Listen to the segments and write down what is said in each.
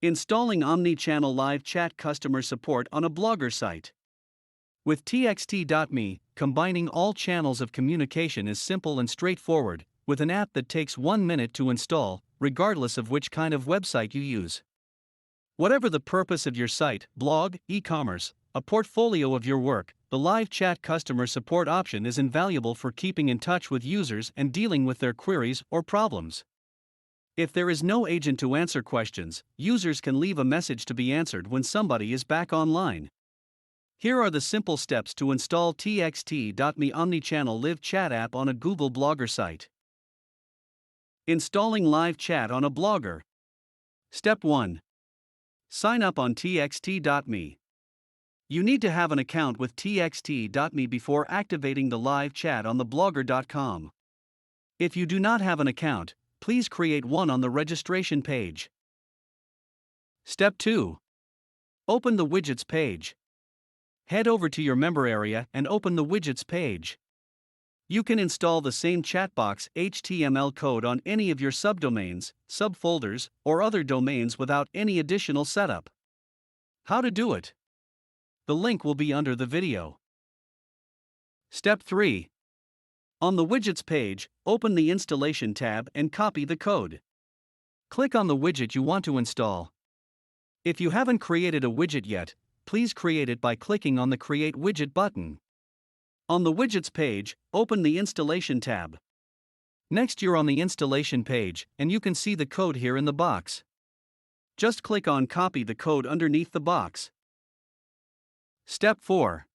Installing Omnichannel live chat customer support on a Blogger site. With txt.me, combining all channels of communication is simple and straightforward, with an app that takes 1 minute to install, regardless of which kind of website you use. Whatever the purpose of your site, blog, e-commerce, a portfolio of your work, the live chat customer support option is invaluable for keeping in touch with users and dealing with their queries or problems. If there is no agent to answer questions, users can leave a message to be answered when somebody is back online. Here are the simple steps to install txt.me Omnichannel Live Chat app on a Google Blogger site. Installing live chat on a Blogger. Step 1. Sign up on txt.me. You need to have an account with txt.me before activating the live chat on the blogger.com. If you do not have an account, please create one on the registration page. Step 2. Open the Widgets page. Head over to your member area and open the Widgets page. You can install the same Chatbox HTML code on any of your subdomains, subfolders, or other domains without any additional setup. How to do it? The link will be under the video. Step 3. On the Widgets page, open the Installation tab and copy the code. Click on the widget you want to install. If you haven't created a widget yet, please create it by clicking on the Create Widget button. On the Widgets page, open the Installation tab. Next, you're on the installation page, and you can see the code here in the box. Just click on Copy the code underneath the box. Step 4.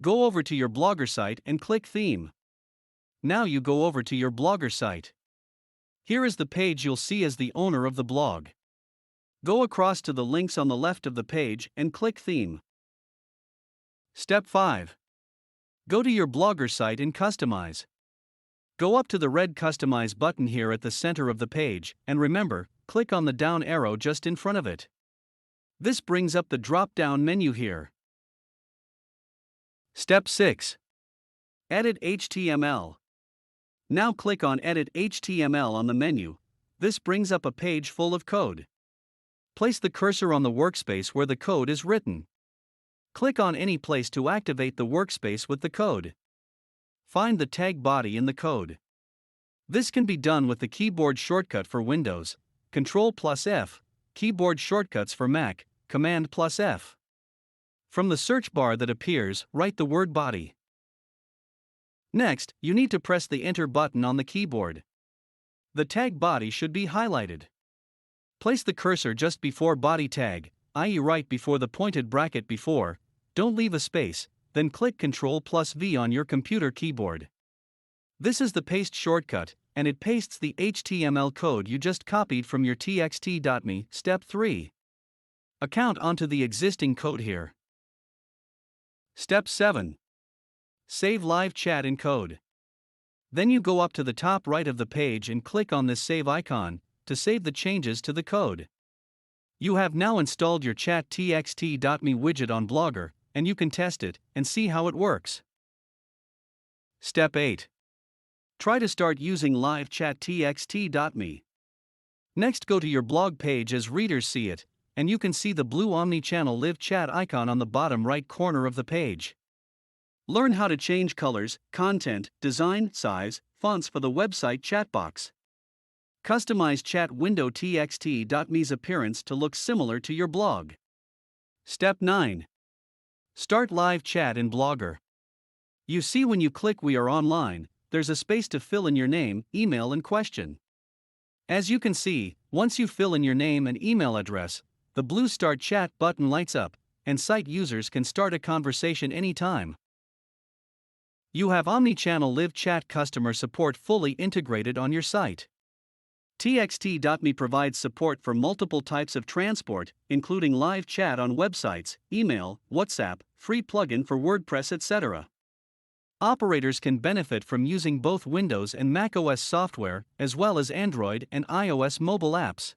Go over to your Blogger site and click Theme. Now you go over to your Blogger site. Here is the page you'll see as the owner of the blog. Go across to the links on the left of the page and click Theme. Step 5. Go to your Blogger site and customize. Go up to the red Customize button here at the center of the page, and remember, click on the down arrow just in front of it. This brings up the drop-down menu here. Step 6. Edit HTML. Now click on Edit HTML on the menu. This brings up a page full of code. Place the cursor on the workspace where the code is written. Click on any place to activate the workspace with the code. Find the tag body in the code. This can be done with the keyboard shortcut for Windows, Ctrl+F, keyboard shortcuts for Mac, Command+F. From the search bar that appears, write the word body. Next, you need to press the Enter button on the keyboard. The tag body should be highlighted. Place the cursor just before body tag, i.e. right before the pointed bracket before, don't leave a space, then click Ctrl+V on your computer keyboard. This is the paste shortcut, and it pastes the HTML code you just copied from your txt.me. Step 3. Account onto the existing code here. Step 7. Save live chat in code. Then you go up to the top right of the page and click on this save icon to save the changes to the code. You have now installed your chat.txt.me widget on Blogger, and you can test it and see how it works. Step 8. Try to start using live chat.txt.me. Next, go to your blog page as readers see it, and you can see the blue Omnichannel Live Chat icon on the bottom right corner of the page. Learn how to change colors, content, design, size, fonts for the website Chatbox. Customize chat window txt.me's appearance to look similar to your blog. Step 9. Start live chat in Blogger. You see when you click We are online, there's a space to fill in your name, email and question. As you can see, once you fill in your name and email address, the blue Start Chat button lights up, and site users can start a conversation anytime. You have Omnichannel Live Chat customer support fully integrated on your site. txt.me provides support for multiple types of transport, including live chat on websites, email, WhatsApp, free plugin for WordPress, etc. Operators can benefit from using both Windows and macOS software, as well as Android and iOS mobile apps.